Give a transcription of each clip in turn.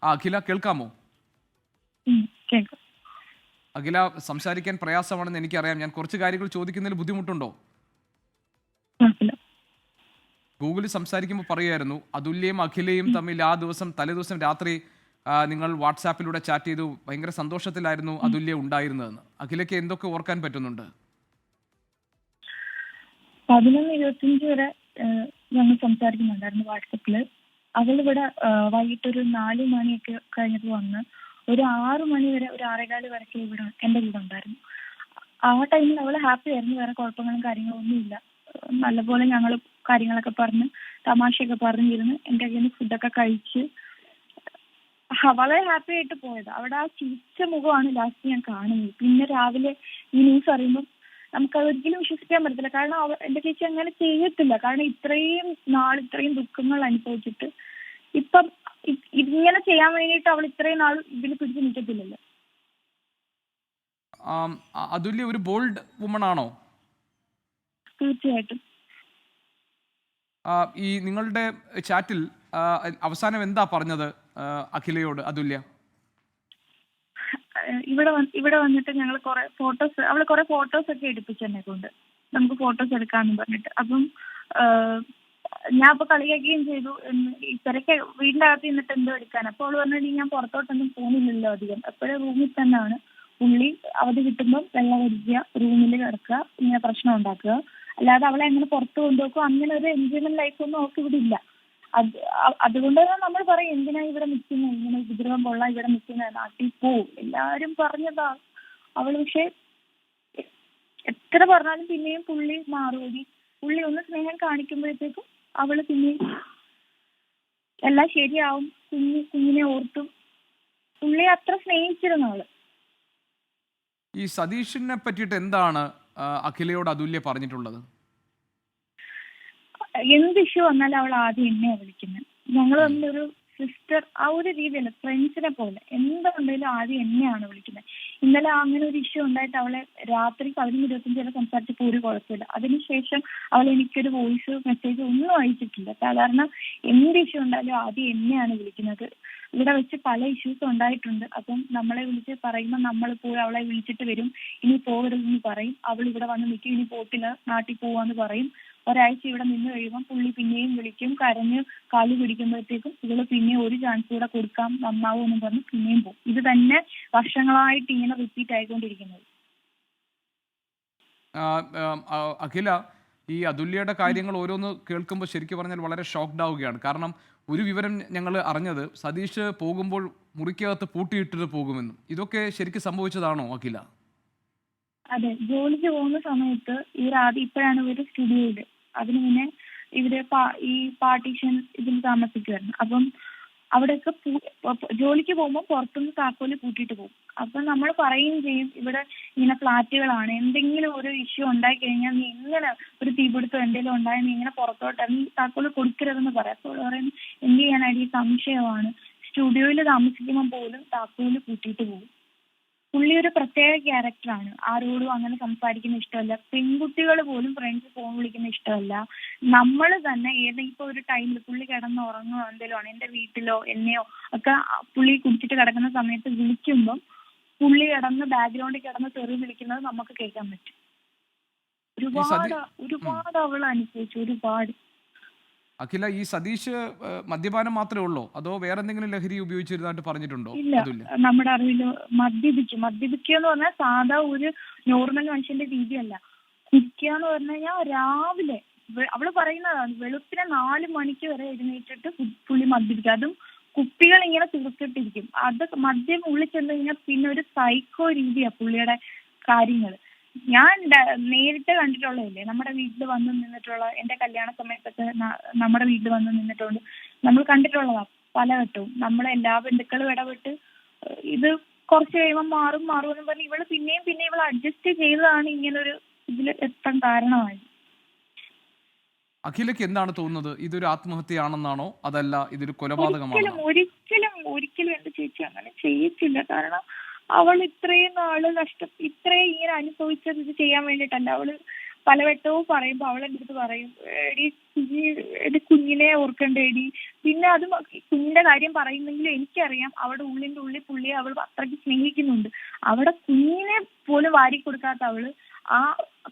അഖില കേൾക്കാമോ? കേൾക്കാം. അഖില, സംസാരിക്കാൻ പ്രയാസമാണെന്ന് എനിക്കറിയാം. ഞാൻ കുറച്ച് കാര്യങ്ങൾ ചോദിക്കുന്നതിൽ ബുദ്ധിമുട്ടുണ്ടോ? കുഴപ്പമില്ല. ഗൂഗിളിൽ സംസാരിക്കുമ്പോൾ പറയുമായിരുന്നു അതുല്യയും അഖിലയും തമ്മിൽ ആ ദിവസം തലേദിവസം രാത്രി നിങ്ങൾ വാട്സാപ്പിലൂടെ ചാറ്റ് ചെയ്തു, ഭയങ്കര സന്തോഷത്തിലായിരുന്നു അതുല്യ ഉണ്ടായിരുന്നതെന്ന്. അഖിലയ്ക്ക് എന്തൊക്കെ ഓർക്കാൻ പറ്റുന്നുണ്ട്? 11:25 വരെ ഞങ്ങൾ സംസാരിക്കുന്നുണ്ടായിരുന്നു വാട്സപ്പില്. അവളിവിടെ വൈകിട്ടൊരു 4 മണിയൊക്കെ കഴിഞ്ഞിട്ട് വന്ന് ഒരു 6 മണി വരെ, ഒരു 6:15 വരെയൊക്കെ ഇവിടെ എൻ്റെ കൂടെ ഉണ്ടായിരുന്നു. ആ ടൈമിൽ അവള് ഹാപ്പി ആയിരുന്നു. വേറെ കുഴപ്പങ്ങളും കാര്യങ്ങളും ഒന്നുമില്ല. നല്ലപോലെ ഞങ്ങൾ കാര്യങ്ങളൊക്കെ പറഞ്ഞ് തമാശയൊക്കെ പറഞ്ഞിരുന്ന് എൻ്റെ കയ്യിൽ നിന്ന് ഫുഡൊക്കെ കഴിച്ച് വളരെ ഹാപ്പി ആയിട്ട് പോയത്. അവിടെ ആ ചിരിച്ച മുഖമാണ് ലാസ്റ്റ് ഞാൻ കാണുന്നത്. പിന്നെ രാവിലെ ഈ ന്യൂസ് അറിയുമ്പോൾ നമുക്കത് ഒരിക്കലും വിശ്വസിക്കാൻ പറ്റത്തില്ല. കാരണം എൻ്റെ ചേച്ചി അങ്ങനെ ചെയ്യത്തില്ല. കാരണം ഇത്രയും നാൾ ഇത്രയും ദുഃഖങ്ങൾ അനുഭവിച്ചിട്ട് ഇപ്പം ഇങ്ങനെ ചെയ്യാൻ വേണ്ടിയിട്ട് അവൾ ഇത്രയും നാൾ ഇതിൽ പിടിച്ചു നിൽക്കത്തില്ലല്ലോ. അതുല്യ ഒരു ബോൾഡ് വുമൺ ആണോ? തീർച്ചയായിട്ടും. ഈ നിങ്ങളുടെ ചാറ്റിൽ അവസാനം എന്താ പറഞ്ഞത് അഖിലയോട് അതുല്യ? ഇവിടെ വന്നിട്ട് ഞങ്ങൾ കുറെ ഫോട്ടോസ്, അവള് കുറെ ഫോട്ടോസ് ഒക്കെ എടുപ്പിച്ചു എന്നെ കൊണ്ട്, നമുക്ക് ഫോട്ടോസ് എടുക്കാന്ന് പറഞ്ഞിട്ട്. അപ്പം ഞാൻ അപ്പൊ കളിയാക്കുകയും ചെയ്തു, ഇത്രയൊക്കെ വീടിന്റെ അകത്ത് നിന്നിട്ട് എന്തോ എടുക്കാൻ. അപ്പോൾ അവള് പറഞ്ഞു, ഞാൻ പുറത്തോട്ടൊന്നും പോകുന്നില്ലല്ലോ അധികം, എപ്പോഴും റൂമിൽ തന്നെയാണ്. പുള്ളി അവധി കിട്ടുമ്പോൾ വെള്ളം അടിക്കുക, റൂമിൽ കിടക്കുക, ഇങ്ങനെ പ്രശ്നം ഉണ്ടാക്കുക, അല്ലാതെ അവളെ അങ്ങനെ പുറത്ത് കൊണ്ടുപോക്കും അങ്ങനെ ഒരു എൻജോയ്മെന്റ് ലൈഫൊന്നും അവർക്ക് ഇവിടെ ഇല്ല. അതുകൊണ്ട് തന്നെ നമ്മൾ പറയും, എന്തിനാ ഇവിടെ നിൽക്കുന്നത്, ഇങ്ങനെ ഉപദ്രവം കൊള്ളാം ഇവിടെ നിൽക്കുന്നത്, നാട്ടിൽ പോവും എല്ലാരും പറഞ്ഞതാ. അവള് പക്ഷെ എത്ര പറഞ്ഞാലും പിന്നെയും പുള്ളി മാറുപടി. പുള്ളി ഒന്ന് സ്നേഹം കാണിക്കുമ്പോഴത്തേക്കും അവള് പിന്നെയും എല്ലാം ശരിയാവും, കുഞ്ഞിനെ ഓർത്തും. പുള്ളി അത്ര സ്നേഹിച്ചിരുന്നു അവള്. ഈ സതീഷിനെ പറ്റിയിട്ട് എന്താണ് അഖിലയോട് അതുല്യ പറഞ്ഞിട്ടുള്ളത്? എന്ത് ഇഷ്യൂ വന്നാലും അവൾ ആദ്യം എന്നെയാ വിളിക്കുന്നത്. ഞങ്ങൾ തമ്മിലൊരു സിസ്റ്റർ ആ ഒരു രീതിയല്ല, ഫ്രണ്ട്സിനെ പോലെ. എന്തുണ്ടെങ്കിലും ആദ്യം എന്നെയാണ് വിളിക്കുന്നത്. ഇന്നലെ അങ്ങനെ ഒരു ഇഷ്യൂ ഉണ്ടായിട്ട് അവളെ രാത്രി 11:25 വരെ സംസാരിച്ചപ്പോൾ ഒരു കുഴപ്പമില്ല. അതിനുശേഷം അവൾ എനിക്കൊരു വോയിസ് മെസ്സേജ് ഒന്നും അയച്ചിട്ടില്ല. സാധാരണ എന്ത് ഇഷ്യൂ ഉണ്ടായാലും ആദ്യം എന്നെയാണ് വിളിക്കുന്നത്. ഇവിടെ വെച്ച് പല ഇഷ്യൂസും ഉണ്ടായിട്ടുണ്ട്. അപ്പം നമ്മളെ വിളിച്ച് പറയുമ്പോൾ നമ്മൾ പോയി അവളെ വിളിച്ചിട്ട് വരും. ഇനി പോകരുതെന്ന് പറയും. അവൾ ഇവിടെ വന്ന് നിൽക്കും, ഇനി പോട്ടില്ല നാട്ടിൽ പോവാന്ന് പറയും. ഒരാഴ്ച ഇവിടെ നിന്ന് കഴിയുമ്പോൾ പുള്ളി പിന്നെയും വിളിക്കും, കരഞ്ഞ് കാല് പിടിക്കുമ്പോഴത്തേക്കും ഇവള് പിന്നെ ഒരു ചാൻസ് കൂടെ കൊടുക്കാം നന്നാവും എന്ന് പറഞ്ഞ് പിന്നെയും പോകും. ഇത് തന്നെ വർഷങ്ങളായിട്ട് ഇങ്ങനെ റിപ്പീറ്റ് ആയിക്കൊണ്ടിരിക്കുന്നത്. അഖില, ഈ അതുല്യയുടെ കാര്യങ്ങൾ ഓരോന്ന് കേൾക്കുമ്പോൾ ശരിക്കും പറഞ്ഞാൽ വളരെ ഷോക്ക്ഡ് ആവുകയാണ്. കാരണം ഒരു വിവരം ഞങ്ങൾ അറിഞ്ഞത് സതീഷ് പോകുമ്പോൾ മുറിക്കകത്ത് പൂട്ടിയിട്ടിട്ട് പോകുമെന്നും. ഇതൊക്കെ ശരിക്കും സംഭവിച്ചതാണോ അഖില? അതെ, ജോലിക്ക് പോകുന്ന സമയത്ത് ഇപ്പോഴാണ് ഇവര് സ്റ്റുഡിയോയില്. അതിന് മുന്നേ ഇവര് ഈ പാർട്ടീഷൻ ഇതിൽ താമസിക്കുമായിരുന്നു. അപ്പം അവിടെയൊക്കെ ജോലിക്ക് പോകുമ്പോൾ പുറത്തുനിന്ന് താക്കോല് പൂട്ടിയിട്ട് പോകും. അപ്പൊ നമ്മൾ പറയുകയും ചെയ്യും, ഇവിടെ ഇങ്ങനെ ഫ്ലാറ്റുകളാണ്, എന്തെങ്കിലും ഒരു ഇഷ്യൂ ഉണ്ടായി കഴിഞ്ഞാൽ നീ ഇങ്ങനെ ഒരു തീപിടുത്തം എന്തെങ്കിലും ഉണ്ടായാൽ നീ ഇങ്ങനെ പുറത്തോട്ട് നീ താക്കോല് കൊടുക്കരുതെന്ന് പറയാം. അപ്പോൾ പറയുന്നത് എന്ത് ചെയ്യാനായിട്ട്, ഈ സംശയമാണ്. സ്റ്റുഡിയോയിൽ താമസിക്കുമ്പോൾ പോലും താക്കോല് പൂട്ടിയിട്ട് പോകും. പുള്ളി ഒരു പ്രത്യേക ക്യാരക്ടറാണ്. ആരോടും അങ്ങനെ സംസാരിക്കുന്ന ഇഷ്ടമല്ല. പെൺകുട്ടികൾ പോലും ഫ്രണ്ട്സ് ഫോൺ വിളിക്കുന്ന ഇഷ്ടമല്ല. നമ്മൾ തന്നെ ഇപ്പൊ ഒരു ടൈമിൽ പുള്ളി കിടന്ന് ഉറങ്ങുകയോ എന്തെങ്കിലും ആണ്, എന്റെ വീട്ടിലോ എന്നെയോ ഒക്കെ പുള്ളി കുടിച്ചിട്ട് കിടക്കുന്ന സമയത്ത് വിളിക്കുമ്പം പുള്ളി കിടന്ന് ബാക്ക്ഗ്രൗണ്ടിൽ കിടന്ന് തെറി വിളിക്കുന്നത് നമുക്ക് കേൾക്കാൻ പറ്റും. ഒരുപാട് അവൾ അനുഭവിച്ചു, ഒരുപാട്. അഖില, ഈ സതീഷ് മദ്യപാനം മാത്രമേ ഉള്ളൂ അതോ വേറെ എന്തെങ്കിലും ലഹരി ഉപയോഗിച്ചിരുന്നായിട്ട് പറഞ്ഞിട്ടുണ്ടോ? ഇല്ല, നമ്മുടെ അറിവില് മദ്യപിക്കുക എന്ന് പറഞ്ഞാൽ സാധാ ഒരു നോർമൽ മനുഷ്യന്റെ രീതിയല്ല. കുടിക്കുക എന്ന് പറഞ്ഞു കഴിഞ്ഞാൽ രാവിലെ അവള് പറയുന്നതാണ്, വെളുപ്പിനെ 4 മണിക്ക് വരെ എഴുന്നേറ്റിട്ട് പുള്ളി മദ്യപിക്കുക. അതും കുപ്പികൾ ഇങ്ങനെ തീർത്തിട്ടിരിക്കും. അത് മദ്യം ഉള്ളിൽ ചെന്ന് കഴിഞ്ഞാൽ പിന്നെ ഒരു സൈക്കോ രീതിയാ പുള്ളിയുടെ കാര്യങ്ങൾ. ഞാൻ നേരിട്ട് കണ്ടിട്ടുള്ളതല്ലേ, നമ്മുടെ വീട്ടിൽ വന്ന് നിന്നിട്ടുള്ള, എന്റെ കല്യാണ സമയത്തൊക്കെ നമ്മുടെ വീട്ടിൽ വന്ന് നിന്നിട്ടുണ്ട്. നമ്മൾ കണ്ടിട്ടുള്ളതാ പലവട്ടവും. നമ്മളെ എല്ലാ ബന്ധുക്കളും ഇടപെട്ട് ഇത് കുറച്ച് കഴിയുമ്പോൾ മാറും എന്ന് പറഞ്ഞ് ഇവള് പിന്നെയും ഇവള് അഡ്ജസ്റ്റ് ചെയ്തതാണ് ഇങ്ങനൊരു ഇതിൽ എത്താൻ കാരണമായത്. അഖിലയ്ക്ക് എന്താണ് തോന്നുന്നത്? ഇതൊരു ആത്മഹത്യയാണെന്നാണോ അതല്ല ഇതൊരു കൊലപാതകമാണോ? ഒരിക്കലും എന്റെ ചേച്ചി അങ്ങനെ ചെയ്യത്തില്ല. കാരണം അവൾ ഇത്രയും നാള് ഇത്രയും ഇങ്ങനെ അനുഭവിച്ചത് ഇത് ചെയ്യാൻ വേണ്ടിയിട്ടല്ല. പലവട്ടവും പറയുമ്പോൾ അവൾ എൻ്റെ അടുത്ത് പറയും, എടി എന്റെ കുഞ്ഞിനെ ഓർക്കണ്ടേടി. പിന്നെ അത് കുഞ്ഞിന്റെ കാര്യം പറയുന്നെങ്കിലും എനിക്കറിയാം അവിടെ ഉള്ളിന്റെ ഉള്ളിൽ പുള്ളിയെ അവൾ അത്രയ്ക്ക് സ്നേഹിക്കുന്നുണ്ട്. അവിടെ കുഞ്ഞിനെ പോലും വാരി കൊടുക്കാത്ത അവള്, ആ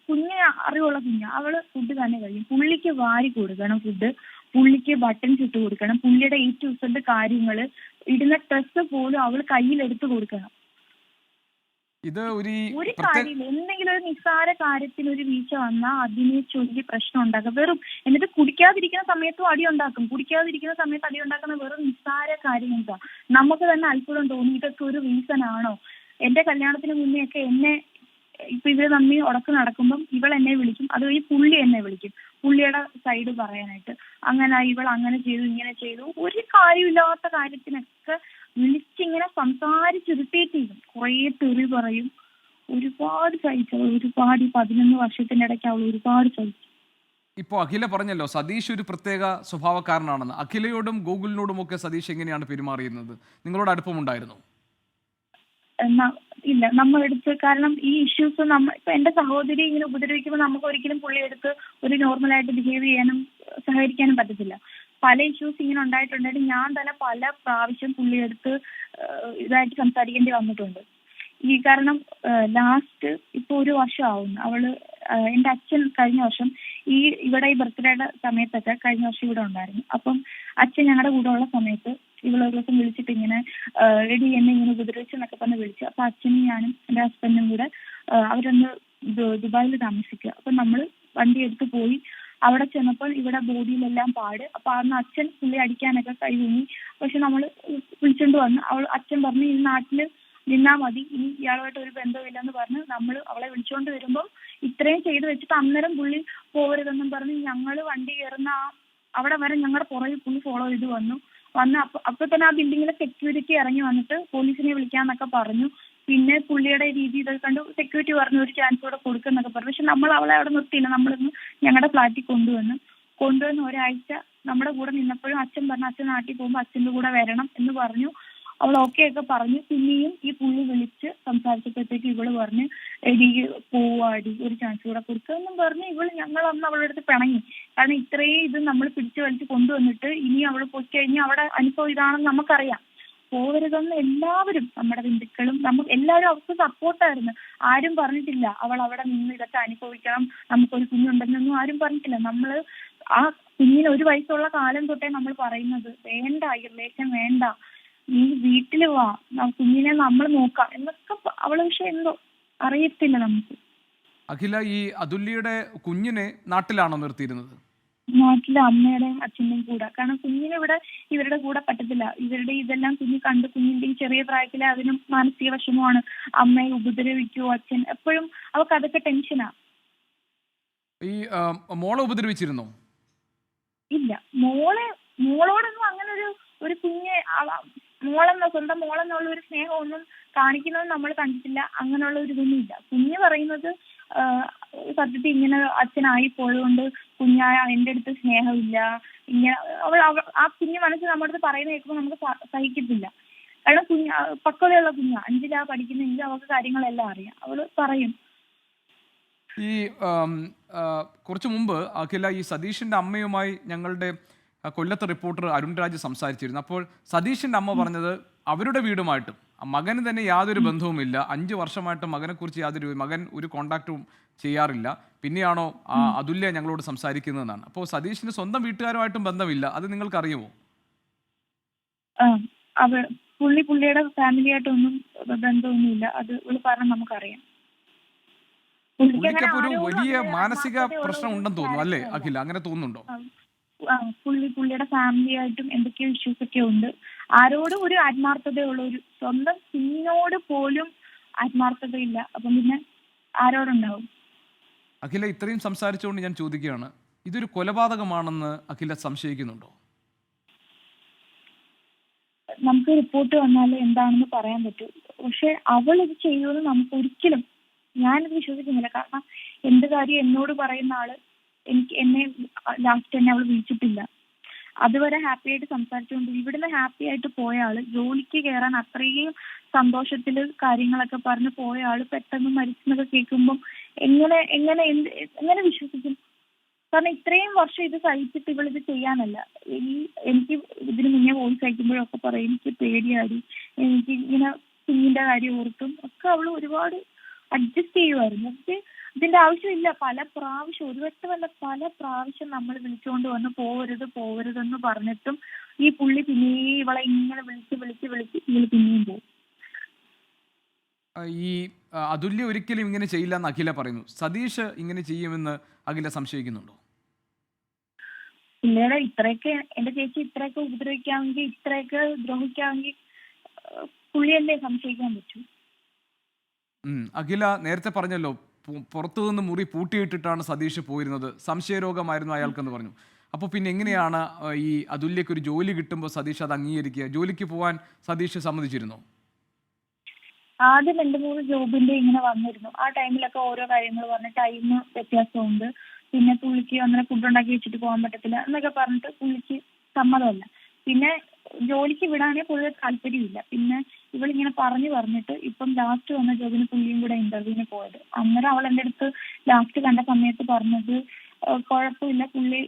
കുഞ്ഞിനെ അറിവുള്ള അവള് ഫുഡ് തന്നെ കഴിയും. പുള്ളിക്ക് വാരി കൊടുക്കണം ഫുഡ്, പുള്ളിക്ക് ബട്ടൺസ് ഇട്ട് കൊടുക്കണം, പുള്ളിയുടെ A to Z കാര്യങ്ങള്, ഇടുന്ന ഡ്രസ്സ് പോലും അവള് കയ്യിലെടുത്ത് കൊടുക്കണം. ഇത് ഒരു കാര്യമില്ല, എന്തെങ്കിലും ഒരു നിസ്സാര കാര്യത്തിന് ഒരു വീഴ്ച വന്നാൽ അതിനെ ചൊല്ലി പ്രശ്നം ഉണ്ടാക്കും. വെറും എന്നിട്ട് കുടിക്കാതിരിക്കുന്ന സമയത്തും അടി ഉണ്ടാക്കും. കുടിക്കാതിരിക്കുന്ന സമയത്ത് അടി ഉണ്ടാക്കുന്ന വെറും നിസ്സാര കാര്യങ്ങളാ. നമുക്ക് തന്നെ അത്ഭുതം തോന്നി, ഇതൊക്കെ ഒരു റീസൺ ആണോ? എന്റെ കല്യാണത്തിന് മുന്നേ ഒക്കെ എന്നെ ഇപ്പൊ ഇവര് തമ്മി ഉടക്ക് നടക്കുമ്പം ഇവൾ എന്നെ വിളിക്കും, അത് ഈ പുള്ളി എന്നെ വിളിക്കും പുള്ളിയുടെ സൈഡ് പറയാനായിട്ട്. അങ്ങനെ ഇവൾ അങ്ങനെ ചെയ്തു ഇങ്ങനെ ചെയ്തു, ഒരു കാര്യമില്ലാത്ത കാര്യത്തിനൊക്കെ വിളിച്ചിങ്ങനെ സംസാരിച്ചിരിട്ടേറ്റ് ചെയ്യും. കുറേ തെറി പറയും. ഒരുപാട് സഹിച്ചു, ഒരുപാട്. 11 വർഷത്തിന്റെ ഇടയ്ക്ക് അവൾ ഒരുപാട് സഹിച്ചു. ഇപ്പോൾ അഖില പറഞ്ഞല്ലോ സതീഷ് ഒരു പ്രത്യേക സ്വഭാവക്കാരനാണെന്ന്. അഖിലയോടും ഗൂഗിളിനോടും ഒക്കെ സതീഷ് എങ്ങനെയാണ് പെരുമാറിയിരുന്നത്? നിങ്ങളോട് അടുപ്പമുണ്ടായിരുന്നു? ഇല്ല, നമ്മളെടുത്ത്, കാരണം ഈ ഇഷ്യൂസ് ഇപ്പൊ എന്റെ സഹോദരി ഇങ്ങനെ ഉപദ്രവിക്കുമ്പോൾ നമുക്ക് ഒരിക്കലും പുള്ളിയെടുത്ത് ഒരു നോർമലായിട്ട് ബിഹേവ് ചെയ്യാനും സഹകരിക്കാനും പറ്റത്തില്ല. പല ഇഷ്യൂസ് ഇങ്ങനെ ഉണ്ടായിട്ടുണ്ടെങ്കിൽ ഞാൻ തന്നെ പല പ്രാവശ്യം പുള്ളിയെടുത്ത് ഇതായിട്ട് സംസാരിക്കേണ്ടി വന്നിട്ടുണ്ട്. ഈ കാരണം ലാസ്റ്റ് ഇപ്പൊ 1 വർഷം ആവുന്നു. അവള് എന്റെ അച്ഛൻ കഴിഞ്ഞ വർഷം ഇവിടെ ഈ ബർത്ത്ഡേയുടെ സമയത്തൊക്കെ കഴിഞ്ഞ വർഷം ഇവിടെ ഉണ്ടായിരുന്നു. അപ്പം അച്ഛൻ ഞങ്ങളുടെ കൂടെ ഉള്ള സമയത്ത് ഇവളൊരു ദിവസം വിളിച്ചിട്ട് ഇങ്ങനെ എടി എന്നെ ഇങ്ങനെ ഉപദ്രവിച്ചെന്നൊക്കെ പറഞ്ഞ് വിളിച്ചു. അപ്പൊ അച്ഛനും ഞാനും എന്റെ ഹസ്ബൻഡും കൂടെ അവരൊന്ന് ദുബായിൽ താമസിക്കുക. അപ്പൊ നമ്മള് വണ്ടി എടുത്ത് പോയി. അവിടെ ചെന്നപ്പോൾ ഇവിടെ ബോഡിയിലെല്ലാം പാട്. അപ്പൊ അന്ന് അച്ഛൻ പുള്ളി അടിക്കാനൊക്കെ കൈ ഊന്നി. പക്ഷെ നമ്മള് വിളിച്ചോണ്ട് വന്ന് അച്ഛൻ പറഞ്ഞു ഈ നാട്ടില് നിന്നാ മതി, ഇനി ഇയാളുമായിട്ട് ഒരു ബന്ധമില്ലെന്ന് പറഞ്ഞ് നമ്മൾ അവളെ വിളിച്ചുകൊണ്ട് വരുമ്പോൾ ഇത്രയും ചെയ്ത് വെച്ചിട്ട് അന്നേരം പുള്ളി പോകരുതെന്നും പറഞ്ഞ് ഞങ്ങള് വണ്ടി കയറുന്ന അവിടെ വരെ ഞങ്ങളുടെ പുറകിൽ പുള്ളി ഫോളോ ചെയ്ത് വന്നു. അപ്പൊ തന്നെ ആ ബിൽഡിങ്ങിലെ സെക്യൂരിറ്റി ഇറങ്ങി വന്നിട്ട് പോലീസിനെ വിളിക്കാന്നൊക്കെ പറഞ്ഞു. പിന്നെ പുള്ളിയുടെ രീതി ഇതൊക്കെ കണ്ട് സെക്യൂരിറ്റി പറഞ്ഞു ഒരു ചാൻസ് കൂടെ കൊടുക്കുന്നൊക്കെ പറഞ്ഞു. പക്ഷെ നമ്മൾ അവളെ അവിടെ നിർത്തിയില്ല. നമ്മളിന്ന് ഞങ്ങളുടെ ഫ്ലാറ്റിൽ കൊണ്ടുവന്ന് ഒരാഴ്ച നമ്മുടെ കൂടെ നിന്നപ്പോഴും അച്ഛൻ പറഞ്ഞു അച്ഛൻ നാട്ടിൽ പോകുമ്പോൾ അച്ഛൻ്റെ കൂടെ വരണം എന്ന് പറഞ്ഞു. അവൾ ഓക്കെ ഒക്കെ പറഞ്ഞു. പിന്നെയും ഈ പുള്ളി വിളിച്ച് സംസാരിച്ചപ്പോഴത്തേക്ക് ഇവള് പറഞ്ഞ് എടി പോവാടി ഒരു ചാൻസ് കൂടെ കൊടുക്കുമെന്നും പറഞ്ഞ് ഞങ്ങൾ അന്ന് അവളുടെ അടുത്ത് പിണങ്ങി. കാരണം ഇത്രയും ഇത് നമ്മൾ പിടിച്ചു വലിച്ച് കൊണ്ടുവന്നിട്ട് ഇനി അവൾ പോയി കഴിഞ്ഞാൽ അവിടെ അനുഭവം ഇതാണെന്ന് നമുക്കറിയാം. പോകരുതെന്ന് എല്ലാവരും, നമ്മുടെ ബന്ധുക്കളും എല്ലാവരും അവർക്ക് സപ്പോർട്ടായിരുന്നു. ആരും പറഞ്ഞിട്ടില്ല അവൾ അവിടെ നിന്ന് ഇതൊക്കെ അനുഭവിക്കണം, നമുക്കൊരു കുഞ്ഞുണ്ടെന്നൊന്നും ആരും പറഞ്ഞിട്ടില്ല. നമ്മള് ആ കുഞ്ഞിന് 1 വയസ്സുള്ള കാലം തൊട്ടേ നമ്മൾ പറയുന്നത് വേണ്ട, ഈ റിലേഷൻ വേണ്ട, നീ വീട്ടിൽ വാ, കുഞ്ഞിനെ നമ്മൾ നോക്കാം എന്നൊക്കെ. അവള് പക്ഷെ എന്തോ അറിയത്തില്ല നമുക്ക്. അഖില, ഈ അതുല്യയുടെ കുഞ്ഞിനെ നാട്ടിലാണോ നിർത്തിയിരുന്നത്? നാട്ടിലെ അമ്മയുടെയും അച്ഛൻ്റെയും കൂടെ. കാരണം കുഞ്ഞിനെ ഇവിടെ ഇവരുടെ കൂടെ പറ്റത്തില്ല. ഇവരുടെ ഇതെല്ലാം കുഞ്ഞ് കണ്ട് കുഞ്ഞിന്റെ ഈ ചെറിയ പ്രായത്തിലെ അതിനും മാനസിക വിഷമമാണ്. അമ്മയെ ഉപദ്രവിക്കുവോ അച്ഛൻ, എപ്പോഴും അവർക്ക് അതൊക്കെ ടെൻഷനാ. ഈ മോളെ ഉപദ്രവിച്ചിരുന്നോ? ഇല്ല, മോളോടൊന്നും അങ്ങനെ ഒരു കുഞ്ഞ് സ്വന്തം മോളെന്നുള്ള ഒരു സ്നേഹമൊന്നും കാണിക്കുന്നത് നമ്മൾ കണ്ടിട്ടില്ല. അങ്ങനെയുള്ള ഒരു ഇതൊന്നും ഇല്ല. കുഞ്ഞ് പറയുന്നത് സത്യത്തിൽ ഇങ്ങനെ അച്ഛനായി പോയതുകൊണ്ട് കുഞ്ഞായ എൻ്റെ അടുത്ത് സ്നേഹമില്ല, ഇങ്ങനെ ആ കുഞ്ഞ് മനസ്സ് നമ്മുടെ അടുത്ത് പറയുന്നത് കേൾക്കുമ്പോൾ നമുക്ക് സഹിക്കത്തില്ല. കാരണം പക്വതയുള്ള കുഞ്ഞാ, 5ലാ പഠിക്കുന്നെങ്കിൽ അവർക്ക് കാര്യങ്ങളെല്ലാം അറിയാം. അവള് പറയും. ഈ കുറച്ചു മുമ്പ് അഖില, ഈ സതീഷിന്റെ അമ്മയുമായി ഞങ്ങളുടെ കൊല്ലത്തെ റിപ്പോർട്ടർ അരുൺ രാജ് സംസാരിച്ചിരുന്നു. അപ്പോൾ സതീഷിന്റെ അമ്മ പറഞ്ഞത് അവരുടെ വീടുമായിട്ടും മകന് തന്നെ യാതൊരു ബന്ധവുമില്ല, 5 വർഷമായിട്ട് മകൻ ഒരു കോണ്ടാക്റ്റും ചെയ്യാറില്ല, പിന്നെയാണോ അതുല്യ ഞങ്ങളോട് സംസാരിക്കുന്നതെന്നാണ്. അപ്പോൾ സതീഷിന് സ്വന്തം വീട്ടുകാരുമായിട്ടും ബന്ധമില്ല, അത് നിങ്ങൾക്ക് അറിയുമോ? പുള്ളിയുടെ ഫാമിലിയായിട്ടൊന്നും ബന്ധമൊന്നുമില്ല, അത് പറഞ്ഞാൽ നമുക്കറിയാം. പുള്ളിക്കപ്പോൾ ഒരു വലിയ മാനസിക പ്രശ്നം ഉണ്ടെന്ന് തോന്നുന്നു അല്ലേ അഖില, അങ്ങനെ തോന്നുന്നുണ്ടോ? പുള്ളിയുടെ ഫാമിലിയായിട്ടും എന്തൊക്കെയോ ഇഷ്യൂസ് ഒക്കെ ഉണ്ട്. ആരോടും ഒരു ആത്മാർത്ഥതയുള്ള സ്വന്തം കുഞ്ഞിനോട് പോലും ആത്മാർത്ഥതയില്ല. അപ്പം പിന്നെ ആരോടുണ്ടാവും? അഖില, ഇത്രയും സംസാരിച്ചുകൊണ്ട് ഞാൻ ചോദിക്കുകയാണ്, ഇതൊരു കൊലപാതകമാണെന്ന് അഖില സംശയിക്കുന്നുണ്ടോ? നമുക്ക് റിപ്പോർട്ട് വന്നാലേ എന്താണെന്ന് പറയാൻ പറ്റൂ. പക്ഷെ അവൾ ഇത് ചെയ്യുമെന്ന് നമുക്ക് ഒരിക്കലും ഞാനത് വിശ്വസിക്കുന്നില്ല. കാരണം എന്ത് കാര്യം എന്നോട് പറയുന്ന ആള് എന്നെ ലാസ്റ്റ് തന്നെ അവൾ വിളിച്ചിട്ടില്ല. അതുവരെ ഹാപ്പി ആയിട്ട് സംസാരിച്ചുകൊണ്ട് ഇവിടുന്ന് ഹാപ്പി ആയിട്ട് പോയ ആള്, ജോലിക്ക് കയറാൻ അത്രയും സന്തോഷത്തില് കാര്യങ്ങളൊക്കെ പറഞ്ഞ് പോയ ആള് പെട്ടെന്ന് മരിച്ചെന്നൊക്കെ കേൾക്കുമ്പോൾ എങ്ങനെ എങ്ങനെ എങ്ങനെ വിശ്വസിക്കും? കാരണം ഇത്രയും വർഷം ഇത് സഹിച്ചിട്ട് ഇവളിത് ചെയ്യാനല്ല. എനിക്ക് ഇതിന് മുന്നേ വോയിസ് അയക്കുമ്പോഴൊക്കെ പറയും എനിക്ക് പേടിയാടി, എനിക്ക് ഇങ്ങനെ കുഞ്ഞിന്റെ കാര്യം ഓർത്തും ഒക്കെ അവള് ഒരുപാട് അഡ്ജസ്റ്റ് ചെയ്യുമായിരുന്നു. പക്ഷെ ഇതിന്റെ ആവശ്യമില്ല. പല പ്രാവശ്യം, ഒരു വട്ടമല്ല പല പ്രാവശ്യം നമ്മൾ വിളിച്ചുകൊണ്ട് വന്ന് പോവരുത് പോവരുതെന്ന് പറഞ്ഞിട്ടും ഈ പുള്ളി പിന്നെയും ഇവളെ ഇങ്ങനെ വിളിച്ച് വിളിച്ച് വിളിച്ച് ഇവള് പിന്നെയും പോകും. ഈ അതുല്യ ഒരിക്കലും ഇങ്ങനെ ചെയ്യില്ല എന്ന് അഖില പറയുന്നു. സതീഷ് ഇങ്ങനെ ചെയ്യുമെന്ന് അഖില സംശയിക്കുന്നുണ്ടോ? പിന്നീട് ഇത്രയൊക്കെ എന്റെ ചേച്ചി ഇത്രയൊക്കെ ഉപദ്രവിക്കാമെങ്കിൽ, ഇത്രയൊക്കെ ദ്രോഹിക്കാമെങ്കിൽ പുള്ളിയല്ലേ സംശയിക്കാൻ പറ്റൂ? അഖില നേരത്തെ പറഞ്ഞല്ലോ, പുറത്തു നിന്ന് മുറി പൂട്ടിയിട്ടിട്ടാണ് സതീഷ് പോയിരുന്നത്, സംശയരോഗമായിരുന്നു അയാൾക്കെന്ന് പറഞ്ഞു. അപ്പോൾ പിന്നെ എങ്ങനെയാണ് ഈ അതുല്യക്ക് ഒരു ജോലി കിട്ടുമ്പോൾ സതീഷ് അത് അംഗീകരിക്കുക? ജോലിക്ക് പോകാൻ സതീഷ് സമ്മതിച്ചിരുന്നോ? ആദ്യം 2-3 ജോബിന്റെ ഇങ്ങനെ വന്നിരുന്നു. ആ ടൈമിലൊക്കെ ഓരോ കാര്യങ്ങൾ പറഞ്ഞ് ടൈം വ്യത്യാസമുണ്ട്, പിന്നെ പുള്ളിക്ക് അങ്ങനെ ഫുഡ് ഉണ്ടാക്കി വെച്ചിട്ട് പോകാൻ പറ്റത്തില്ല എന്നൊക്കെ പറഞ്ഞിട്ട് പുള്ളിക്ക് സമ്മതമല്ല. പിന്നെ ജോലിക്ക് വിടാനേ പുള്ളിക്ക് താല്പര്യമില്ല. പിന്നെ ഇവളിങ്ങനെ പറഞ്ഞിട്ട് ഇപ്പം ലാസ്റ്റ് വന്ന ജോബിന് പുള്ളിയും കൂടെ ഇന്റർവ്യൂവിന് പോയത്. അന്നേരം അവൾ എൻ്റെ അടുത്ത് ലാസ്റ്റ് കണ്ട സമയത്ത് പറഞ്ഞത് കുഴപ്പമില്ല, പുള്ളി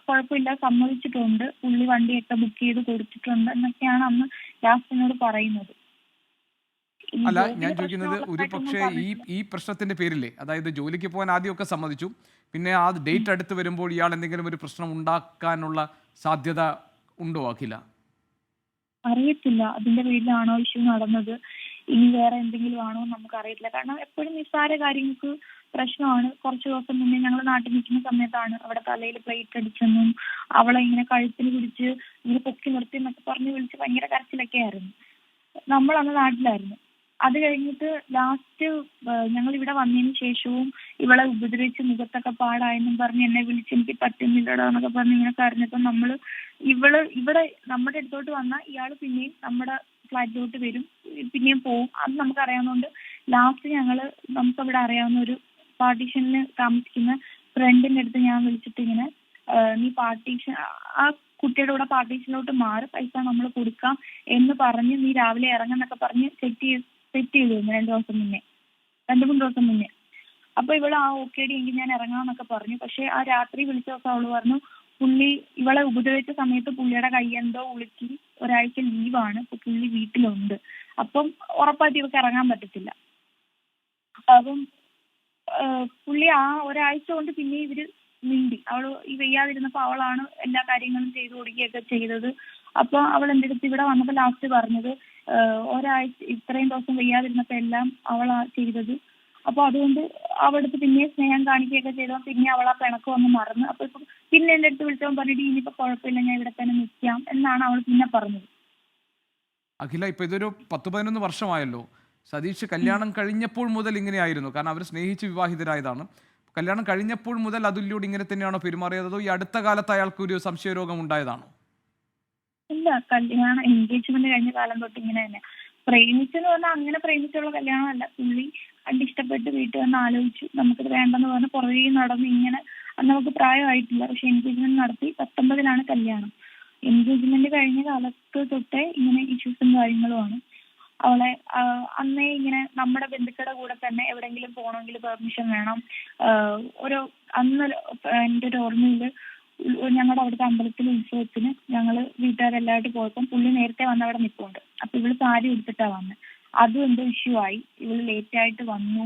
കുഴപ്പമില്ല, സമ്മതിച്ചിട്ടുണ്ട്, പുള്ളി വണ്ടിയൊക്കെ ബുക്ക് ചെയ്ത് കൊടുത്തിട്ടുണ്ട് എന്നൊക്കെയാണ് അന്ന് ലാസ്റ്റ് എന്നോട് പറയുന്നത്. അല്ല, ഞാൻ ചോദിക്കുന്നത് ഒരു പക്ഷേ ഈ പ്രശ്നത്തിന്റെ പേരില്ലേ, അതായത് ജോലിക്ക് പോകാൻ ആദ്യമൊക്കെ സമ്മതിച്ചു, പിന്നെ ആ ഡേറ്റ് അടുത്ത് വരുമ്പോൾ ഇയാൾ എന്തെങ്കിലും ഒരു പ്രശ്നം ഉണ്ടാക്കാനുള്ള സാധ്യത ഉണ്ടോ അഖില? അറിയത്തില്ല അതിന്റെ പേരിലാണോ ഇഷ്യൂ നടന്നത്, ഇനി വേറെ എന്തെങ്കിലും ആണോ നമുക്ക് അറിയത്തില്ല. കാരണം എപ്പോഴും നിസ്സാര കാര്യങ്ങൾക്ക് പ്രശ്നമാണ്. കുറച്ച് ദിവസം മുന്നേ ഞങ്ങൾ നാട്ടിൽ നിൽക്കുന്ന സമയത്താണ് അവിടെ തലയിൽ പ്ലേറ്റ് അടിച്ചെന്നും അവളെ ഇങ്ങനെ കഴുത്തിന് പിടിച്ച് ഇങ്ങനെ പൊക്കി നിർത്തി എന്നൊക്കെ പറഞ്ഞ് വിളിച്ച് ഭയങ്കര കരച്ചിലൊക്കെ ആയിരുന്നു. നമ്മൾ അന്ന് നാട്ടിലായിരുന്നു. അത് കഴിഞ്ഞിട്ട് ലാസ്റ്റ് ഞങ്ങൾ ഇവിടെ വന്നതിന് ശേഷവും ഇവളെ ഉപദ്രവിച്ച് മുഖത്തൊക്കെ പാടായെന്നും പറഞ്ഞ് എന്നെ വിളിച്ച് എനിക്ക് പറ്റുന്നില്ലടാ എന്നൊക്കെ പറഞ്ഞ് ഇങ്ങനെ കരഞ്ഞപ്പോൾ ഇവിടെ നമ്മുടെ അടുത്തോട്ട് വന്നാൽ ഇയാൾ പിന്നെയും നമ്മുടെ ഫ്ലാറ്റിലോട്ട് വരും, പിന്നെയും പോവും. അത് നമുക്ക് അറിയാവുന്നതുകൊണ്ട് ലാസ്റ്റ് നമുക്കവിടെ അറിയാവുന്ന ഒരു പാർട്ടീഷനിൽ താമസിക്കുന്ന ഫ്രണ്ടിന്റെ അടുത്ത് ഞാൻ വിളിച്ചിട്ട് ഇങ്ങനെ നീ ആ കുട്ടിയുടെ കൂടെ പാർട്ടീഷനിലോട്ട് മാറി, പൈസ നമ്മൾ കൊടുക്കാം എന്ന് പറഞ്ഞ് നീ രാവിലെ ഇറങ്ങുന്നൊക്കെ പറഞ്ഞ് സെറ്റ് ചെയ്തിരുന്നു 2-3 ദിവസം മുന്നേ. അപ്പൊ ഇവള് ഓക്കേടി എങ്കിൽ ഞാൻ ഇറങ്ങാന്നൊക്കെ പറഞ്ഞു. പക്ഷെ ആ രാത്രി വിളിച്ച ദിവസം അവള് പറഞ്ഞു പുള്ളി ഇവളെ ഉപദ്രവിച്ച സമയത്ത് പുള്ളിയുടെ കൈയെന്തോ ഉളുക്കി ഒരാഴ്ച ലീവാണ്, അപ്പൊ പുള്ളി വീട്ടിലുണ്ട്, അപ്പം ഉറപ്പായിട്ട് ഇവർക്ക് ഇറങ്ങാൻ പറ്റത്തില്ല. അപ്പം പുള്ളി ആ ഒരാഴ്ച കൊണ്ട് പിന്നെ ഇവര് മിണ്ടി. അവള് ഈ വെയ്യാതിരുന്നപ്പോ അവളാണ് എല്ലാ കാര്യങ്ങളും ചെയ്തു കൊടുക്കുകയൊക്കെ ചെയ്തത്. അപ്പൊ അവൾ എൻ്റെ അടുത്ത് ഇവിടെ വന്നപ്പോ ലാസ്റ്റ് പറഞ്ഞത് ഒരാഴ്ച ഇത്രയും ദിവസം വെയ്യാതിരുന്നപ്പോ എല്ലാം അവളാ ചെയ്തത്. അപ്പൊ അതുകൊണ്ട് അവളടുത്ത് പിന്നെ സ്നേഹം കാണിക്കുകയൊക്കെ ചെയ്തോ പിന്നെ അവൾ ആ പിണക്കം ഒന്ന് മറന്ന്. അപ്പൊ ഇപ്പൊ പിന്നെ എൻ്റെ അടുത്ത് വിളിച്ചവൻ പറഞ്ഞിട്ട് ഇനിയിപ്പോ കുഴപ്പമില്ല, ഞാൻ ഇവിടെ തന്നെ നിൽക്കാം എന്നാണ് അവൾ പിന്നെ പറഞ്ഞത്. അഖില, ഇപ്പൊ ഇതൊരു 10-11 വർഷമായല്ലോ. സതീഷ് കല്യാണം കഴിഞ്ഞപ്പോൾ മുതൽ ഇങ്ങനെയായിരുന്നു? കാരണം അവർ സ്നേഹിച്ച് വിവാഹിതരായതാണ്. കല്യാണം കഴിഞ്ഞപ്പോൾ മുതൽ അതുല്യോട് ഇങ്ങനെ തന്നെയാണോ പെരുമാറിയത്, അതോ ഈ അടുത്ത കാലത്ത് അയാൾക്ക് ഒരു സംശയരോഗം ഉണ്ടായതാണോ? ഇല്ല, കല്യാണം എൻഗേജ്മെന്റ് കഴിഞ്ഞ കാലം തൊട്ട് ഇങ്ങനെ തന്നെ. പ്രേമിച്ചെന്ന് പറഞ്ഞാൽ അങ്ങനെ പ്രേമിച്ചുള്ള കല്യാണമല്ല. പുള്ളി കണ്ടിഷ്ടപ്പെട്ട് വീട്ടിൽ വന്ന് ആലോചിച്ചു, നമുക്കിത് വേണ്ടെന്ന് പറഞ്ഞ് പുറകെ നടന്ന് ഇങ്ങനെ. അന്ന് നമുക്ക് പ്രായമായിട്ടില്ല, പക്ഷെ എൻഗേജ്മെന്റ് നടത്തി 19-ലാണ് കല്യാണം. എൻഗേജ്മെന്റ് കഴിഞ്ഞ കാലത്ത് തൊട്ടേ ഇങ്ങനെ ഇഷ്യൂസും കാര്യങ്ങളുമാണ്. അവളെ അന്നേ ഇങ്ങനെ നമ്മുടെ ബന്ധുക്കളുടെ കൂടെ തന്നെ എവിടെയെങ്കിലും പോകണമെങ്കിൽ പെർമിഷൻ വേണം. അന്ന് എൻ്റെ ഒരു ഓർമ്മയില് ഞങ്ങളുടെ അവിടുത്തെ അമ്പലത്തിലെ ഉത്സവത്തിന് ഞങ്ങള് വീട്ടുകാരെല്ലാവരും പോയപ്പോൾ പുള്ളി നേരത്തെ വന്ന് അവിടെ നിൽപ്പുണ്ട്. അപ്പൊ ഇവള് സാരി ഉടുത്തിട്ടാ വന്നത്. അതും എന്തോ ഇഷ്യൂ ആയി, ഇവള് ലേറ്റ് ആയിട്ട് വന്നു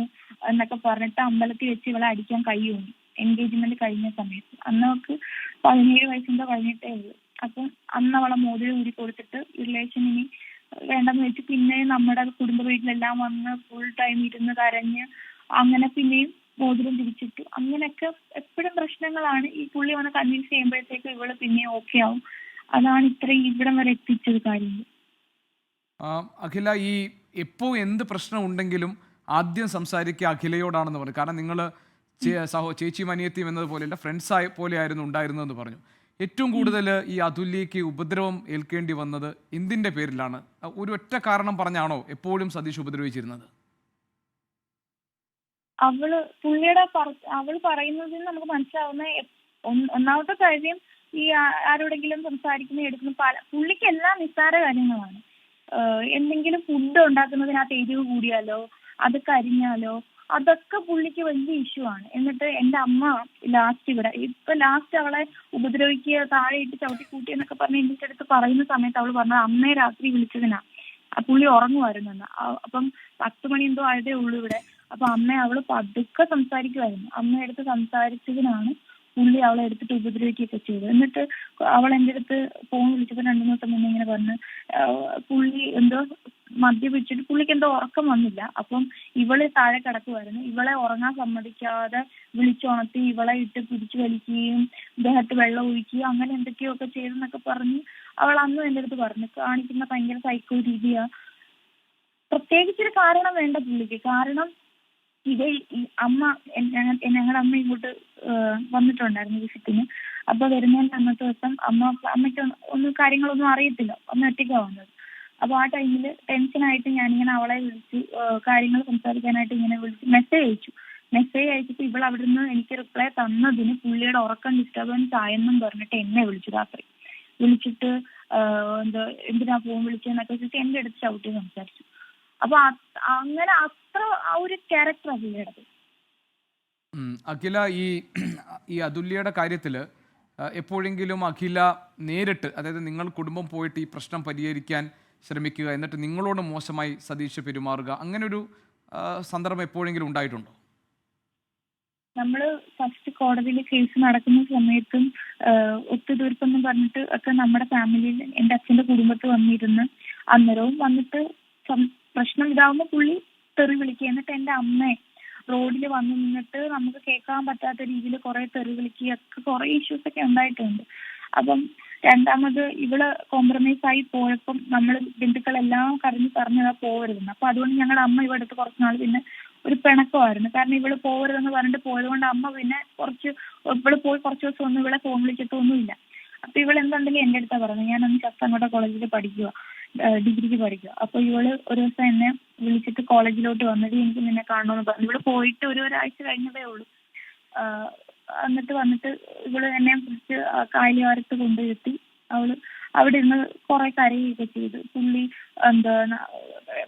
എന്നൊക്കെ പറഞ്ഞിട്ട് അമ്പലത്തിൽ വെച്ച് ഇവളെ അടിക്കാൻ കൈ ഊന്നി എൻഗേജ്മെന്റ് കഴിഞ്ഞ സമയത്ത്. അന്ന് അവൾക്ക് 17 വയസ്സിന്റെ കഴിഞ്ഞിട്ടേ ഉള്ളൂ. അപ്പം അന്ന് അവളെ മോതിരം ഊരി കൊടുത്തിട്ട് റിലേഷൻ ഇനി വേണ്ടെന്ന് വെച്ച് പിന്നെ നമ്മുടെ കുടുംബ വീട്ടിലെല്ലാം വന്ന് ഫുൾ ടൈം ഇരുന്ന് കരഞ്ഞ് അങ്ങനെ പിന്നെയും മോതിരം തിരിച്ചിട്ടു. അങ്ങനെയൊക്കെ എപ്പോഴും പ്രശ്നങ്ങളാണ്. ഈ പുള്ളി വന്ന് കൺവിൻസ് ചെയ്യുമ്പോഴത്തേക്ക് ഇവള് പിന്നെ ഓക്കെ ആവും. അതാണ് ഇത്രയും ഇവിടം വരെ എത്തിച്ചത് കാര്യങ്ങൾ. അഖില, ഈ എപ്പോ എന്ത് പ്രശ്നം ഉണ്ടെങ്കിലും ആദ്യം സംസാരിക്കുക അഖിലയോടാണെന്ന് പറഞ്ഞു. കാരണം നിങ്ങൾ ചേച്ചിയും അനിയത്തിയും എന്നതുപോലെയല്ല, ഫ്രണ്ട്സ് പോലെയായിരുന്നു ഉണ്ടായിരുന്നതെന്ന് പറഞ്ഞു. ഏറ്റവും കൂടുതൽ ഈ അതുല്യക്ക് ഉപദ്രവം ഏൽക്കേണ്ടി വന്നത് എന്തിൻ്റെ പേരിലാണ്? ഒരു ഒറ്റ കാരണം പറഞ്ഞാണോ എപ്പോഴും സതീഷ് ഉപദ്രവിച്ചിരുന്നത്? അവള് പറയുന്നതിൽ നമുക്ക് മനസ്സിലാവുന്ന ഒന്നാമത്തെ കാര്യം ഈ ആരോടെങ്കിലും സംസാരിക്കുന്ന എടുക്കുന്ന പുള്ളിക്ക് എല്ലാം നിസ്സാര കാര്യങ്ങളാണ്. എന്തെങ്കിലും ഫുഡ് ഉണ്ടാക്കുന്നതിനകത്ത് എരിവ് കൂടിയാലോ അത് കരിഞ്ഞാലോ അതൊക്കെ പുള്ളിക്ക് വലിയ ഇഷ്യൂ ആണ്. എന്നിട്ട് എൻ്റെ അമ്മ ലാസ്റ്റ് അവളെ ഉപദ്രവിക്കുക, താഴെ ഇട്ട് ചവിട്ടി കൂട്ടി എന്നൊക്കെ പറഞ്ഞ് എൻ്റെ അടുത്ത് പറയുന്ന സമയത്ത് അവൾ പറഞ്ഞത് അമ്മയെ രാത്രി വിളിച്ചതിനാ, പുള്ളി ഉറങ്ങുമായിരുന്നെന്ന്. അപ്പം 10 മണി എന്തോ ആയതേ ഉള്ളൂ ഇവിടെ. അപ്പൊ അവള് പതുക്കെ സംസാരിക്കുമായിരുന്നു. അമ്മയടുത്ത് സംസാരിച്ചതിനാണ് പുള്ളി അവളെ എടുത്തിട്ട് ഉപദ്രവിക്കുകയൊക്കെ ചെയ്തു. എന്നിട്ട് അവൾ എൻ്റെ അടുത്ത് ഫോൺ വിളിച്ചപ്പോൾ 2 ദിവസം മുന്നേ ഇങ്ങനെ പറഞ്ഞ് പുള്ളി എന്തോ മദ്യപിച്ചിട്ട് പുള്ളിക്ക് എന്തോ ഉറക്കം വന്നില്ല. അപ്പം ഇവള് താഴെ കിടക്കുമായിരുന്നു. ഇവളെ ഉറങ്ങാൻ സമ്മതിക്കാതെ വിളിച്ചുണർത്തി ഇവളെ ഇട്ട് പിടിച്ചു വലിക്കുകയും ദേഹത്ത് വെള്ളം ഒഴിക്കുകയും അങ്ങനെ എന്തൊക്കെയോ ഒക്കെ ചെയ്തെന്നൊക്കെ പറഞ്ഞ് അവൾ അന്നും എൻ്റെ അടുത്ത് പറഞ്ഞു. കാണിക്കുന്ന ഭയങ്കര സൈക്കോ രീതിയാ. പ്രത്യേകിച്ചൊരു കാരണം വേണ്ട പുള്ളിക്ക്. കാരണം അമ്മ ഞങ്ങളുടെ അമ്മ ഇങ്ങോട്ട് വന്നിട്ടുണ്ടായിരുന്നു വിസിറ്റിന്. അപ്പൊ വരുന്നതിന്റെ അന്നത്തെ ദിവസം അമ്മയ്ക്ക് ഒന്നും കാര്യങ്ങളൊന്നും അറിയത്തില്ല, അമ്മ ഒറ്റയ്ക്കാണ് വന്നത്. അപ്പൊ ആ ടൈമില് ടെൻഷനായിട്ട് ഞാനിങ്ങനെ അവളെ വിളിച്ച് കാര്യങ്ങൾ സംസാരിക്കാനായിട്ട് ഇങ്ങനെ വിളിച്ച് മെസ്സേജ് അയച്ചിട്ട് ഇവൾ അവിടെ നിന്ന് എനിക്ക് റിപ്ലൈ തന്നതിന് പുള്ളിയുടെ ഉറക്കം ഡിസ്റ്റർബൻസ് ആയെന്നും പറഞ്ഞിട്ട് എന്നെ വിളിച്ചു. രാത്രി വിളിച്ചിട്ട് എന്തിനാ ഫോൺ വിളിച്ചെന്നൊക്കെ വെച്ചിട്ട് എൻ്റെ അടുത്ത് ചവിട്ടി സംസാരിച്ചു. അപ്പൊ അങ്ങനെ അത്ര ആ ഒരു ക്യാരക്ടർ പുള്ളിയുടെ. അഖില, ഈ അതുല്യയുടെ കാര്യത്തില് എപ്പോഴെങ്കിലും അഖില നേരിട്ട്, അതായത് നിങ്ങൾ കുടുംബം പോയിട്ട് ഈ പ്രശ്നം പരിഹരിക്കാൻ ശ്രമിക്കുക, എന്നിട്ട് നിങ്ങളോട് മോശമായി സതീഷ് പെരുമാറുക, അങ്ങനെ ഒരു സന്ദർഭം എപ്പോഴെങ്കിലും ഉണ്ടായിട്ടുണ്ടോ? നമ്മള് ഫസ്റ്റ് കോടതിയിൽ കേസ് നടക്കുന്ന സമയത്തും ഒത്തുതീർപ്പെന്ന് പറഞ്ഞിട്ട് ഒക്കെ നമ്മുടെ ഫാമിലിയിൽ എൻ്റെ അച്ഛൻ്റെ കുടുംബത്ത് വന്നിരുന്ന് അന്നേരവും വന്നിട്ട് പ്രശ്നം ഇതാവുമ്പോൾ പുള്ളി തെറി വിളിക്കുക. എന്നിട്ട് എൻ്റെ അമ്മയെ റോഡിൽ വന്നു നിന്നിട്ട് നമുക്ക് കേൾക്കാൻ പറ്റാത്ത രീതിയിൽ കുറെ തെറി വിളിക്കുകയൊക്കെ കുറെ ഇഷ്യൂസ് ഒക്കെ ഉണ്ടായിട്ടുണ്ട്. അപ്പം രണ്ടാമത് ഇവള് കോംപ്രമൈസ് ആയി പോയപ്പം നമ്മൾ ബന്ധുക്കളെല്ലാം കരഞ്ഞു പറഞ്ഞതാ പോകരുതെന്ന്. അപ്പൊ അതുകൊണ്ട് ഞങ്ങളുടെ അമ്മ ഇവിടെ അടുത്ത് കുറച്ച് നാൾ പിന്നെ ഒരു പിണക്കമായിരുന്നു. കാരണം ഇവള് പോകരുതെന്ന് പറഞ്ഞിട്ട് പോയതുകൊണ്ട് അമ്മ പിന്നെ ഇവള് പോയി കുറച്ച് ദിവസം ഒന്നും ഇവളെ ഫോൺ വിളിച്ചിട്ടൊന്നുമില്ല. അപ്പൊ ഇവളെന്തുണ്ടെങ്കിലും എൻ്റെ അടുത്താ പറഞ്ഞത്, ഞാനന്ന് ശാസ്താംകോട്ട കോളേജിൽ ഡിഗ്രിക്ക് പഠിക്കുക. അപ്പൊ ഇവള് ഒരു ദിവസം എന്നെ വിളിച്ചിട്ട് കോളേജിലോട്ട് വന്നിട്ട് എനിക്ക് നിന്നെ കാണണമെന്ന് പറഞ്ഞു. ഇവള് പോയിട്ട് ഒരാഴ്ച കഴിഞ്ഞതേ ഉള്ളൂ. വന്നിട്ട് ഇവള് എന്നെ കുറിച്ച് കായലുകാരത്ത് കൊണ്ടുവരുത്തി. അവള് അവിടെ ഇരുന്ന് കുറെ കരയുകയൊക്കെ ചെയ്തു. പുള്ളി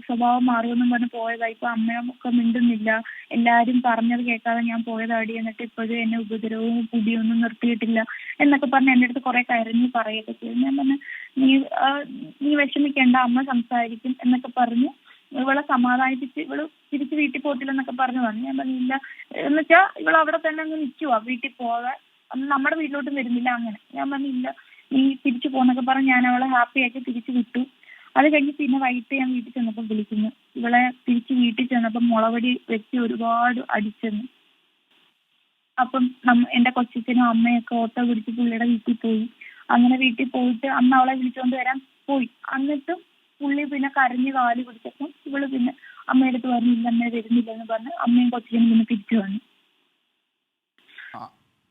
സ്വഭാവം മാറുമെന്നും പറഞ്ഞ് പോയതാ. ഇപ്പൊ അമ്മയൊക്കെ മിണ്ടുന്നില്ല, എല്ലാരും പറഞ്ഞത് കേൾക്കാതെ ഞാൻ പോയതാടി, എന്നിട്ട് ഇപ്പോഴും എന്നെ ഉപദ്രവവും പുടിയൊന്നും നിർത്തിയിട്ടില്ല എന്നൊക്കെ പറഞ്ഞ് എൻ്റെ അടുത്ത് കുറെ കരഞ്ഞ് പറയുകയൊക്കെ ചെയ്തു. ഞാൻ പറഞ്ഞു നീ വിഷമിക്കേണ്ട, അമ്മ സംസാരിക്കും എന്നൊക്കെ പറഞ്ഞ് ഇവളെ സമാധാനിപ്പിച്ച് ഇവള് തിരിച്ച് വീട്ടിൽ പോകത്തില്ലെന്നൊക്കെ പറഞ്ഞു. ഞാൻ പറഞ്ഞില്ല എന്നുവെച്ചാൽ ഇവൾ അവിടെ തന്നെ അങ്ങ് നിൽക്കുവാ, വീട്ടിൽ പോകാൻ, അന്ന് നമ്മുടെ വീട്ടിലോട്ടും വരുന്നില്ല. അങ്ങനെ ഞാൻ പറഞ്ഞില്ല നീ തിരിച്ചു പോന്നൊക്കെ പറഞ്ഞ് ഞാൻ അവളെ ഹാപ്പി ആക്കി തിരിച്ചു വിട്ടു. അത് കഴിഞ്ഞ് പിന്നെ വൈകിട്ട് ഞാൻ വീട്ടിൽ ചെന്നപ്പോൾ വിളിക്കുന്നു. ഇവളെ തിരിച്ച് വീട്ടിൽ ചെന്നപ്പോൾ മുളവടി വെച്ച് ഒരുപാട് അടിച്ചെന്ന്. അപ്പം എൻ്റെ കൊച്ചച്ഛനും അമ്മയൊക്കെ ഓട്ടോ പിടിച്ച് പുള്ളിയുടെ വീട്ടിൽ പോയി. അങ്ങനെ വീട്ടിൽ പോയിട്ട് അന്ന് അവളെ വിളിച്ചുകൊണ്ട് വരാൻ പോയി. എന്നിട്ടും പുള്ളി പിന്നെ കരഞ്ഞ് കാല് പിടിച്ചപ്പം ഇവള് പിന്നെ അമ്മയുടെ അടുത്ത് പറഞ്ഞു ഇല്ല അമ്മ വരുന്നില്ല എന്ന് പറഞ്ഞ് അമ്മയും കൊച്ചനും പിന്നെ തിരിച്ചു വന്നു.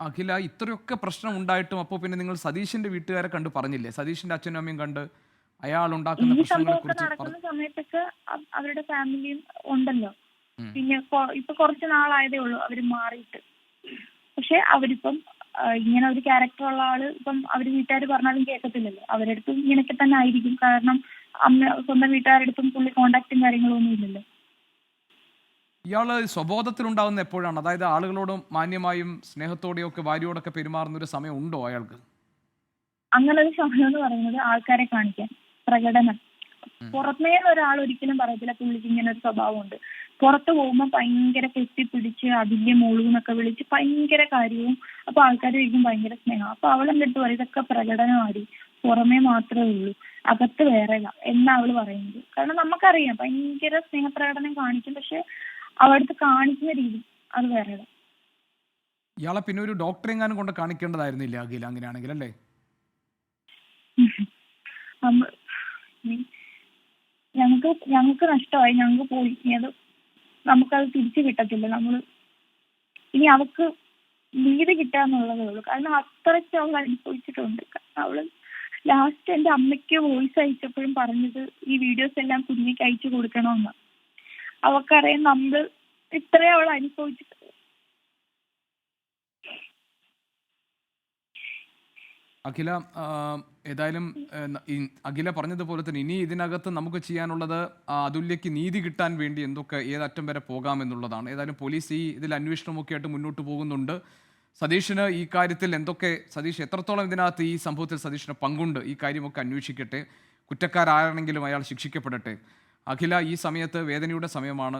അഖില, ഇത്രയൊക്കെ പ്രശ്നം ഉണ്ടായിട്ടും അപ്പോൾ പിന്നെ നിങ്ങൾ സതീഷിന്റെ വീട്ടുകാരെ കണ്ട് പറഞ്ഞില്ലേ? സതീഷിന്റെ അച്ഛനും അമ്മയും കണ്ട് അയാൾ ഉണ്ടാക്കുന്ന പ്രശ്നങ്ങളെ കുറിച്ച് നടക്കുന്ന സമയത്തൊക്കെ അവരുടെ ഫാമിലിയും ഉണ്ടല്ലോ. പിന്നെ ഇപ്പൊ കുറച്ച് നാളായതേ ഉള്ളൂ അവര് മാറിയിട്ട്. പക്ഷെ അവരിപ്പം ഇങ്ങനെ ഒരു ക്യാരക്ടർ ഉള്ള ആള് ഇപ്പം അവര് വീട്ടുകാർ പറഞ്ഞാലും കേൾക്കത്തില്ലല്ലോ. അവരുടെ അടുത്തും ഇങ്ങനെയൊക്കെ തന്നെ ആയിരിക്കും. കാരണം സ്വന്തം വീട്ടുകാരുടെ അടുത്തും പുള്ളി കോണ്ടാക്റ്റും കാര്യങ്ങളും ഒന്നും ഇല്ലല്ലോ. ഇയാള് സ്വബോധത്തിലുണ്ടാവുന്ന എപ്പോഴാണ്? അതായത് ആളുകളോടും മാന്യമായും സ്നേഹത്തോടെയും ഒക്കെ ഭാര്യയോടൊക്കെ പെരുമാറുന്ന ഒരു സമയം ഉണ്ടോ അയാൾക്ക്? അങ്ങനെ ഒരു സമയം എന്ന് പറയുന്നത് ആൾക്കാരെ കാണിക്കാൻ, പ്രകടനം. പുറമേന്ന് ഒരാൾ ഒരിക്കലും പറയത്തില്ല പുള്ളിക്ക് ഇങ്ങനെ ഒരു സ്വഭാവമുണ്ട്. പുറത്ത് പോകുമ്പോൾ ഭയങ്കര കെട്ടിപ്പിടിച്ച് അതിന്റെ മോളൂന്നൊക്കെ വിളിച്ച് ഭയങ്കര കാര്യവും. അപ്പൊ ആൾക്കാർ കഴിക്കും ഭയങ്കര സ്നേഹം. അപ്പൊ അവളെന്തിട്ട് പറയും ഇതൊക്കെ പ്രകടനമാടി, പുറമേ മാത്രമേ ഉള്ളൂ, അകത്ത് വേറെ എന്നാ അവള് പറയുന്നത്. കാരണം നമുക്കറിയാം ഭയങ്കര സ്നേഹപ്രകടനം കാണിക്കും, പക്ഷെ അവിടുത്തെ കാണിക്കുന്ന രീതി അത് വേറെ. ഇയാളെ പിന്നെ ഒരു ഡോക്ടറെ എങ്ങാനും കൊണ്ട് കാണിക്കേണ്ടതായിരുന്നില്ല അഖില, അങ്ങനെയാണെങ്കിൽ അല്ലേ? ഞങ്ങൾക്ക് നഷ്ടമായി, ഞങ്ങൾക്ക് പോയി. അത് നമുക്കത് തിരിച്ചു കിട്ടത്തില്ല. ഇനി അവക്ക് നീതി കിട്ടാന്നുള്ളതേ ഉള്ളൂ. കാരണം അത്രയ്ക്ക് അവൾ അനുഭവിച്ചിട്ടുണ്ട്. അവള് ലാസ്റ്റ് എൻ്റെ അമ്മയ്ക്ക് വോയിസ് അയച്ചപ്പോഴും പറഞ്ഞത് ഈ വീഡിയോസ് എല്ലാം കുഞ്ഞിക്ക് അയച്ചു കൊടുക്കണമെന്ന്. അവക്കറിയാം നമ്മൾ ഇത്രയും അവൾ അനുഭവിച്ചിട്ട്. അഖില, ഏതായാലും അഖില പറഞ്ഞതുപോലെ തന്നെ ഇനി ഇതിനകത്ത് നമുക്ക് ചെയ്യാനുള്ളത് അതുല്യക്ക് നീതി കിട്ടാൻ വേണ്ടി ഏതറ്റം വരെ പോകാമെന്നുള്ളതാണ്. ഏതായാലും പോലീസ് ഇതിൽ അന്വേഷണമൊക്കെ ആയിട്ട് മുന്നോട്ട് പോകുന്നുണ്ട്. സതീഷിന് ഈ കാര്യത്തിൽ സതീഷ് എത്രത്തോളം ഇതിനകത്ത് ഈ സംഭവത്തിൽ സതീഷിന് പങ്കുണ്ട്, ഈ കാര്യമൊക്കെ അന്വേഷിക്കട്ടെ. കുറ്റക്കാരാണെങ്കിലും അയാൾ ശിക്ഷിക്കപ്പെടട്ടെ. അഖില, ഈ സമയത്ത് വേദനയുടെ സമയമാണ്,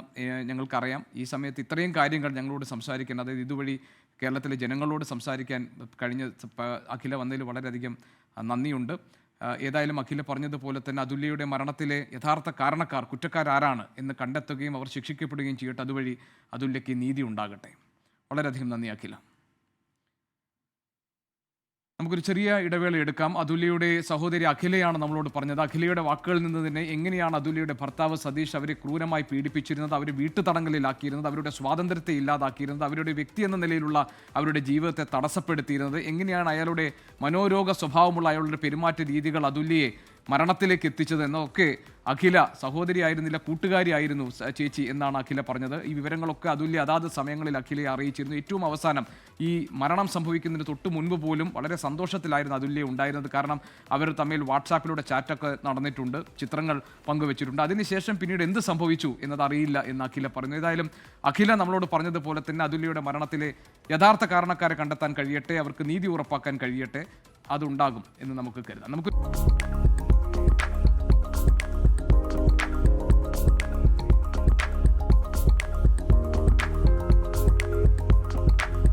ഞങ്ങൾക്കറിയാം. ഈ സമയത്ത് ഇത്രയും കാര്യങ്ങൾ ഞങ്ങളോട് സംസാരിക്കാൻ, അതായത് ഇതുവഴി കേരളത്തിലെ ജനങ്ങളോട് സംസാരിക്കാൻ കഴിഞ്ഞ അഖില വന്നതിൽ വളരെയധികം നന്ദിയുണ്ട്. ഏതായാലും അഖില പറഞ്ഞതുപോലെ തന്നെ അതുല്യയുടെ മരണത്തിലെ യഥാർത്ഥ കാരണക്കാർ, കുറ്റക്കാരാരാണ് എന്ന് കണ്ടെത്തുകയും അവർ ശിക്ഷിക്കപ്പെടുകയും ചെയ്യട്ടെ. അതുവഴി അതുല്യയ്ക്ക് നീതി ഉണ്ടാകട്ടെ. വളരെയധികം നന്ദി അഖില. നമുക്കൊരു ചെറിയ ഇടവേള എടുക്കാം. അതുല്യയുടെ സഹോദരി അഖിലയാണ് നമ്മളോട് പറഞ്ഞത്. അഖിലയുടെ വാക്കുകളിൽ നിന്ന് തന്നെ എങ്ങനെയാണ് അതുല്യയുടെ ഭർത്താവ് സതീഷ് അവരെ ക്രൂരമായി പീഡിപ്പിച്ചിരുന്നത്, അവരെ വീട്ടുതടങ്കലിലാക്കിയിരുന്നത്, അവരുടെ സ്വാതന്ത്ര്യത്തെ ഇല്ലാതാക്കിയിരുന്നത്, അവരുടെ വ്യക്തി എന്ന നിലയിലുള്ള അവരുടെ ജീവിതത്തെ തടസ്സപ്പെടുത്തിയിരുന്നത്, എങ്ങനെയാണ് അയാളുടെ മനോരോഗ സ്വഭാവമുള്ള അയാളുടെ പെരുമാറ്റ രീതികൾ അതുല്യയെ മരണത്തിലേക്ക് എത്തിച്ചത് എന്നൊക്കെ അഖില, സഹോദരിയായിരുന്നില്ല കൂട്ടുകാരിയായിരുന്നു ചേച്ചി എന്നാണ് അഖില പറഞ്ഞത്. ഈ വിവരങ്ങളൊക്കെ അതുല്യ അതാത് സമയങ്ങളിൽ അഖിലയെ അറിയിച്ചിരുന്നു. ഏറ്റവും അവസാനം ഈ മരണം സംഭവിക്കുന്നതിന് തൊട്ട് മുൻപ് പോലും വളരെ സന്തോഷത്തിലായിരുന്നു അതുല്യ ഉണ്ടായിരുന്നത്. കാരണം അവർ തമ്മിൽ വാട്സാപ്പിലൂടെ ചാറ്റൊക്കെ നടന്നിട്ടുണ്ട്, ചിത്രങ്ങൾ പങ്കുവച്ചിട്ടുണ്ട്. അതിനുശേഷം പിന്നീട് എന്ത് സംഭവിച്ചു എന്നത് അറിയില്ല എന്ന് അഖില പറഞ്ഞു. ഏതായാലും അഖില നമ്മളോട് പറഞ്ഞതുപോലെ തന്നെ അതുല്യയുടെ മരണത്തിലെ യഥാർത്ഥ കാരണക്കാരെ കണ്ടെത്താൻ കഴിയട്ടെ, അവർക്ക് നീതി ഉറപ്പാക്കാൻ കഴിയട്ടെ. അതുണ്ടാകും എന്ന് നമുക്ക് കരുതാം. നമുക്ക്